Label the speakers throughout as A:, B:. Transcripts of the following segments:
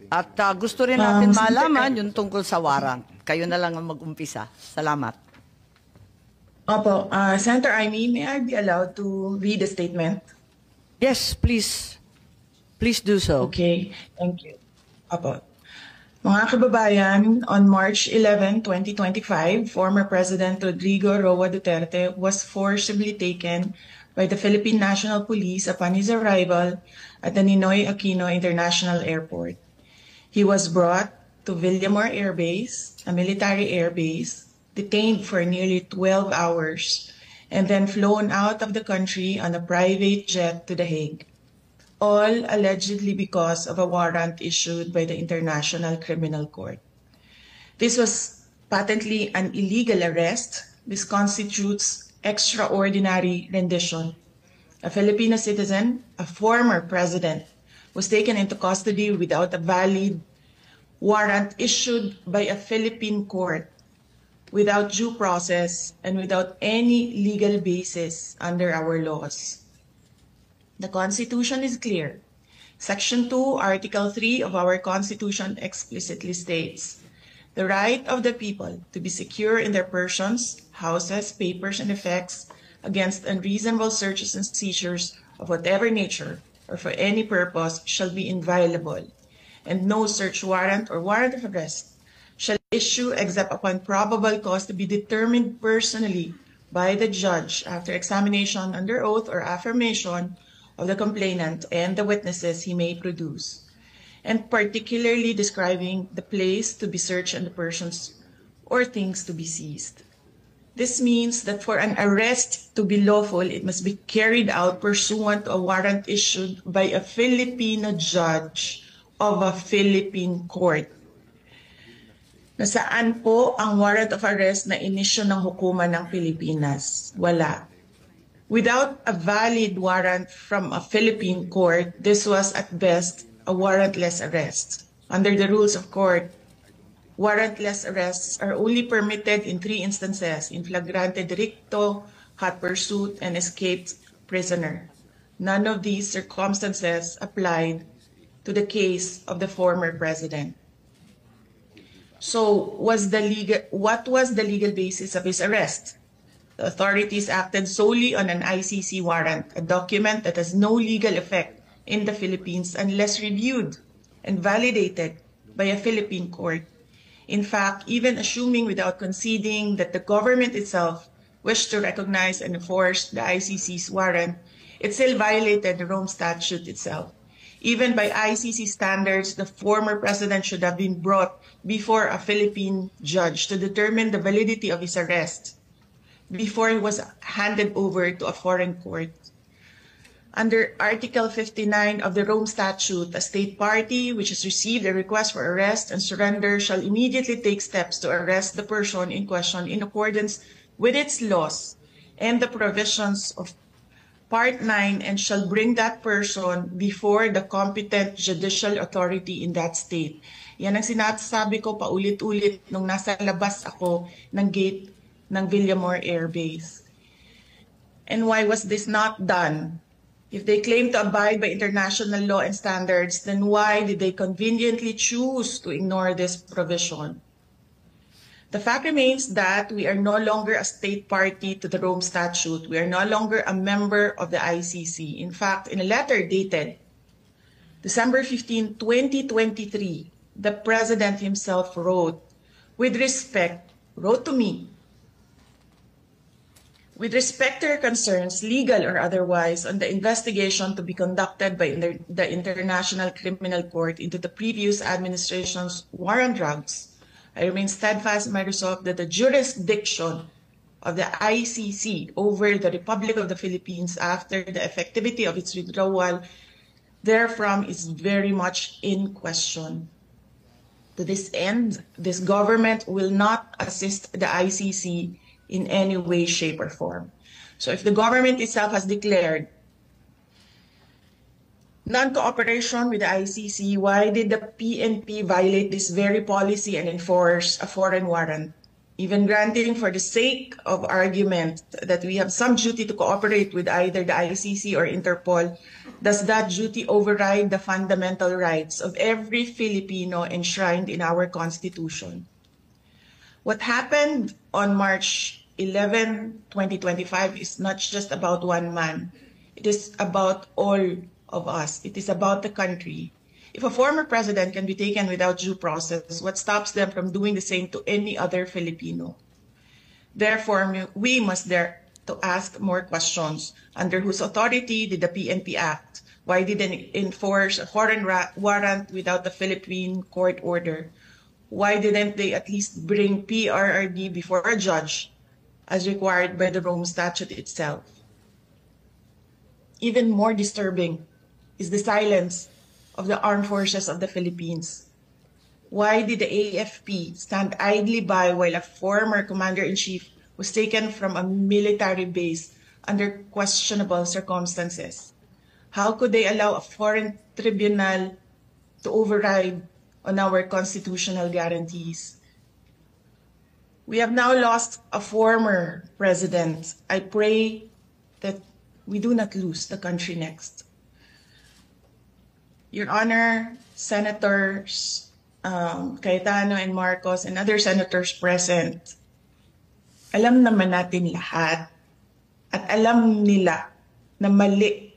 A: At gusto rin natin malaman yung tungkol sa warrant. Kayo na lang ang mag-umpisa. Salamat.
B: Opo, Senator Amy, may I be allowed to read a statement?
A: Yes, please. Please do so.
B: Okay, thank you. Opo. Mga kababayan, on March 11, 2025, former President Rodrigo Roa Duterte was forcibly taken by the Philippine National Police upon his arrival at the Ninoy Aquino International Airport. He was brought to Villamor Air Base, a military air base, detained for nearly 12 hours, and then flown out of the country on a private jet to The Hague, all allegedly because of a warrant issued by the International Criminal Court. This was patently an illegal arrest. This constitutes extraordinary rendition. A Filipino citizen, a former president, was taken into custody without a valid warrant issued by a Philippine court, without due process, and without any legal basis under our laws. The Constitution is clear. Section 2, Article 3 of our Constitution explicitly states, the right of the people to be secure in their persons, houses, papers, and effects against unreasonable searches and seizures of whatever nature or for any purpose shall be inviolable, and no search warrant or warrant of arrest shall issue except upon probable cause to be determined personally by the judge after examination under oath or affirmation of the complainant and the witnesses he may produce, and particularly describing the place to be searched and the persons or things to be seized. This means that for an arrest to be lawful, it must be carried out pursuant to a warrant issued by a Filipino judge of a Philippine court. Nasaan po ang warrant of arrest na inisyu ng hukuman ng Pilipinas? Wala. Without a valid warrant from a Philippine court, this was at best a warrantless arrest. Under the rules of court, warrantless arrests are only permitted in 3 instances: in flagrante delicto, hot pursuit, and escaped prisoner. None of these circumstances applied to the case of the former president. So, what was the legal basis of his arrest? The authorities acted solely on an ICC warrant, a document that has no legal effect in the Philippines unless reviewed and validated by a Philippine court. In fact, even assuming without conceding that the government itself wished to recognize and enforce the ICC's warrant, it still violated the Rome Statute itself. Even by ICC standards, the former president should have been brought before a Philippine judge to determine the validity of his arrest before he was handed over to a foreign court. Under Article 59 of the Rome Statute, a state party which has received a request for arrest and surrender shall immediately take steps to arrest the person in question in accordance with its laws and the provisions of Part 9, and shall bring that person before the competent judicial authority in that state. Yan ang sinasabi ko paulit-ulit nung nasa labas ako ng gate ng Villamor Air Base. And why was this not done? If they claim to abide by international law and standards, then why did they conveniently choose to ignore this provision? The fact remains that we are no longer a state party to the Rome Statute. We are no longer a member of the ICC. In fact, in a letter dated December 15, 2023, the President himself wrote to me, with respect to your concerns, legal or otherwise, on the investigation to be conducted by the International Criminal Court into the previous administration's war on drugs, I remain steadfast in my resolve that the jurisdiction of the ICC over the Republic of the Philippines after the effectivity of its withdrawal therefrom is very much in question. To this end, this government will not assist the ICC in any way, shape, or form. So if the government itself has declared non-cooperation with the ICC, why did the PNP violate this very policy and enforce a foreign warrant? Even granting for the sake of argument that we have some duty to cooperate with either the ICC or Interpol, Does that duty override the fundamental rights of every Filipino enshrined in our Constitution? What happened on March 11, 2025 is not just about one man. It is about all of us. It is about the country. If a former president can be taken without due process, what stops them from doing the same to any other Filipino? Therefore, we must dare to ask more questions. Under whose authority did the PNP act? Why did they enforce a foreign warrant without the Philippine court order? Why didn't they at least bring PRRD before a judge, as required by the Rome Statute itself? Even more disturbing is the silence of the armed forces of the Philippines. Why did the AFP stand idly by while a former commander-in-chief was taken from a military base under questionable circumstances? How could they allow a foreign tribunal to override on our constitutional guarantees? We have now lost a former president. I pray that we do not lose the country next. Your Honor, Senators Cayetano and Marcos and other senators present, alam naman natin lahat at alam nila na mali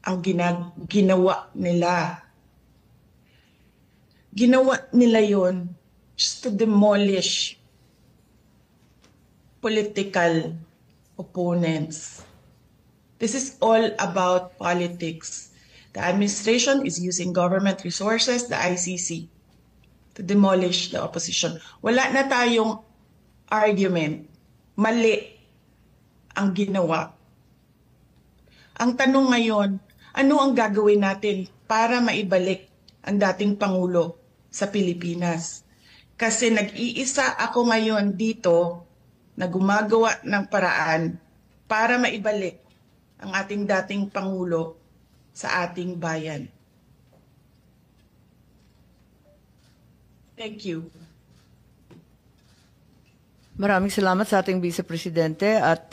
B: ang ginawa nila. Ginawa nila yon just to demolish political opponents. This is all about politics. The administration is using government resources, the ICC, to demolish the opposition. Wala na tayong argument. Mali ang ginawa. Ang tanong ngayon, ano ang gagawin natin para maibalik ang dating Pangulo sa Pilipinas? Kasi nag-iisa ako ngayon dito na gumagawa ng paraan para maibalik ang ating dating Pangulo sa ating bayan. Thank you.
A: Maraming salamat sa ating Vice Presidente at